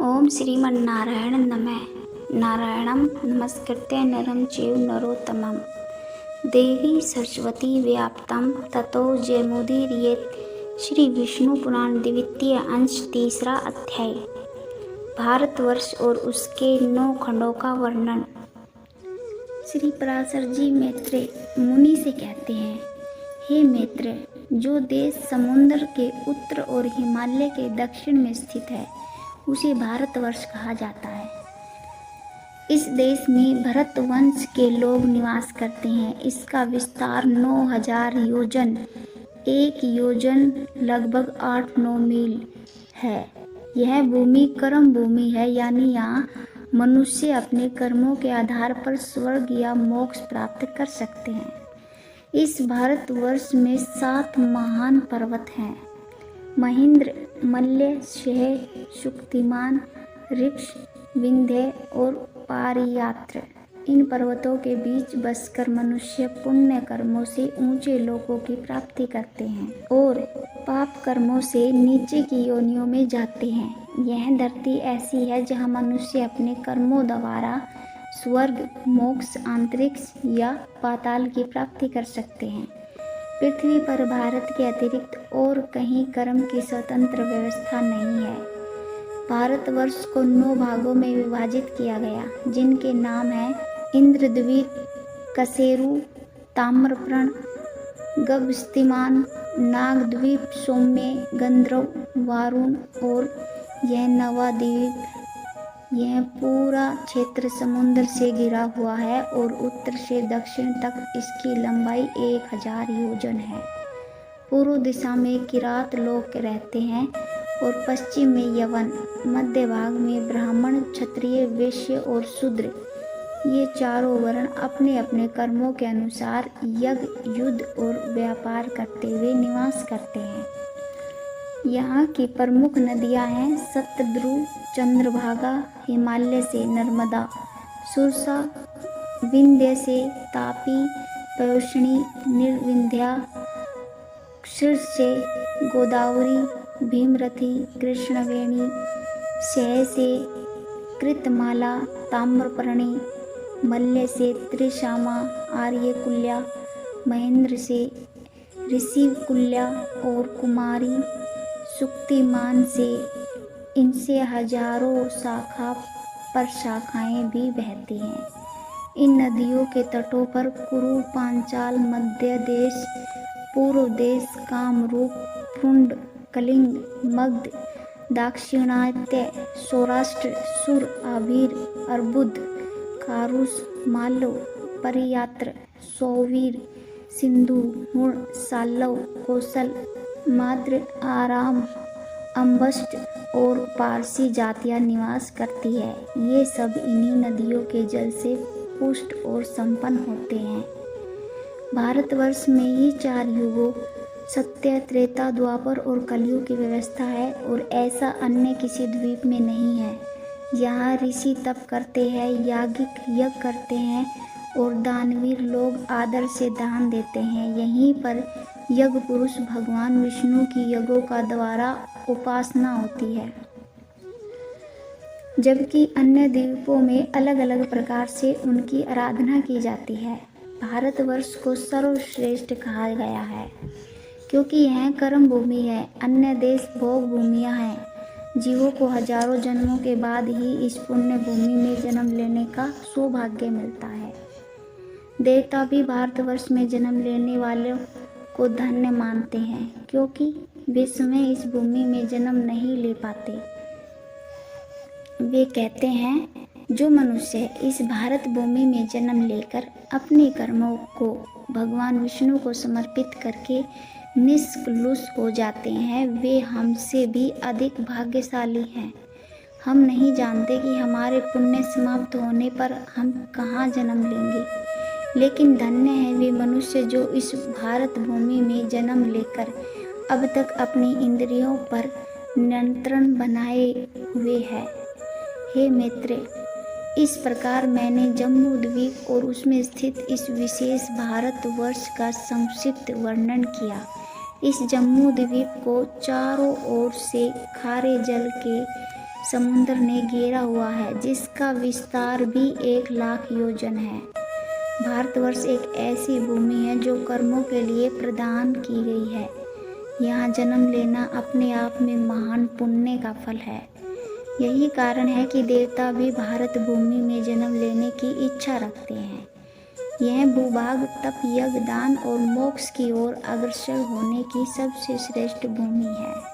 ओम श्रीमन्नारायण नमः। नारायणं नमस्कृत्य नरं चैव नरोत्तमं देवी सरस्वती व्याप्तं ततो जयमुदीरयेत्। श्री विष्णु पुराण द्वितीय अंश तीसरा अध्याय। भारतवर्ष और उसके 9 खंडों का वर्णन। श्री पराशर जी मैत्रेय मुनि से कहते हैं, हे मैत्रेय, जो देश समुद्र के उत्तर और हिमालय के दक्षिण में स्थित है उसे भारतवर्ष कहा जाता है। इस देश में भरत वंश के लोग निवास करते हैं। इसका विस्तार 9000 योजन, 1 योजन लगभग 8-9 मील है। यह भूमि कर्म भूमि है, यानी यहाँ मनुष्य अपने कर्मों के आधार पर स्वर्ग या मोक्ष प्राप्त कर सकते हैं। इस भारतवर्ष में 7 महान पर्वत हैं: महेंद्र, मल्य, शह, शुक्तिमान, ऋक्ष, विंध्य और पारियात्र। इन पर्वतों के बीच बसकर मनुष्य पुण्य कर्मों से ऊंचे लोकों की प्राप्ति करते हैं और पाप कर्मों से नीचे की योनियों में जाते हैं। यह धरती ऐसी है जहां मनुष्य अपने कर्मों द्वारा स्वर्ग, मोक्ष, अंतरिक्ष या पाताल की प्राप्ति कर सकते हैं। पृथ्वी पर भारत के अतिरिक्त और कहीं कर्म की स्वतंत्र व्यवस्था नहीं है। भारतवर्ष को 9 भागों में विभाजित किया गया, जिनके नाम हैं इंद्रद्वीप, कसेरु, ताम्रपर्ण, गभस्तिमान, नागद्वीप, सौम्य, गंधर्व, वारुण और यह नवाद्वीप। यह पूरा क्षेत्र समुद्र से घिरा हुआ है और उत्तर से दक्षिण तक इसकी लंबाई 1000 योजन है। पूर्व दिशा में किरात लोग रहते हैं और पश्चिम में यवन, मध्य भाग में ब्राह्मण, क्षत्रिय, वैश्य और शूद्र। ये चारों वर्ण अपने अपने कर्मों के अनुसार यज्ञ, युद्ध और व्यापार करते हुए निवास करते हैं। यहाँ की प्रमुख नदियाँ हैं सतद्रु, चंद्रभागा, हिमालय से नर्मदा, सुरसा, विंध्य से तापी, पयोष्णी, निर्विंध्या, शीर्ष से गोदावरी, भीमरथी, कृष्णवेणी, शह से कृतमाला, ताम्रपर्णी, मल्य से त्रिशामा, आर्यकुल्या, महेंद्र से ऋषिकुल्या और कुमारी, शुक्तिमान से। इनसे हजारों शाखा पर शाखाएं भी बहती हैं। इन नदियों के तटों पर कुरु, पांचाल, मध्य देश, पूर्व देश, कामरूप, पुंड, कलिंग, मगध, दाक्षिणात्य, सौराष्ट्र, सुर, आभीर, अर्बुद, कारुस, मालव, परियात्र, सौवीर, सिंधु, हुण, साल्लव, कौशल, माद्र, आराम, अम्बष्ट और पारसी जातियां निवास करती है। ये सब इन्हीं नदियों के जल से पुष्ट और संपन्न होते हैं। भारतवर्ष में ही 4 युगों सत्य, त्रेता, द्वापर और कलयुग की व्यवस्था है और ऐसा अन्य किसी द्वीप में नहीं है। यहाँ ऋषि तप करते हैं, याज्ञिक यज्ञ करते हैं और दानवीर लोग आदर से दान देते हैं। यहीं पर यज्ञ पुरुष भगवान विष्णु की यज्ञों का द्वारा उपासना होती है, जबकि अन्य द्वीपों में अलग अलग प्रकार से उनकी आराधना की जाती है। भारतवर्ष को सर्वश्रेष्ठ कहा गया है क्योंकि यह कर्म भूमि है। अन्य देश भोग भूमियाँ हैं। जीवों को हजारों जन्मों के बाद ही इस पुण्य भूमि में जन्म लेने का सौभाग्य मिलता है। देवता भी भारतवर्ष में जन्म लेने वालों को धन्य मानते हैं, क्योंकि वे स्वयं इस भूमि में जन्म नहीं ले पाते। वे कहते हैं, जो मनुष्य इस भारत भूमि में जन्म लेकर अपने कर्मों को भगवान विष्णु को समर्पित करके निष्कलुष हो जाते हैं, वे हमसे भी अधिक भाग्यशाली हैं। हम नहीं जानते कि हमारे पुण्य समाप्त होने पर हम कहाँ जन्म लेंगे, लेकिन धन्य है वे मनुष्य जो इस भारत भूमि में जन्म लेकर अब तक अपनी इंद्रियों पर नियंत्रण बनाए हुए है। हे मैत्रेय, इस प्रकार मैंने जम्मू द्वीप और उसमें स्थित इस विशेष भारतवर्ष का संक्षिप्त वर्णन किया। इस जम्मू द्वीप को चारों ओर से खारे जल के समुद्र ने घेरा हुआ है, जिसका विस्तार भी 1,00,000 योजन है। भारतवर्ष एक ऐसी भूमि है जो कर्मों के लिए प्रदान की गई है। यहाँ जन्म लेना अपने आप में महान पुण्य का फल है। यही कारण है कि देवता भी भारत भूमि में जन्म लेने की इच्छा रखते हैं। यह भूभाग तप, यज्ञ, दान और मोक्ष की ओर अग्रसर होने की सबसे श्रेष्ठ भूमि है।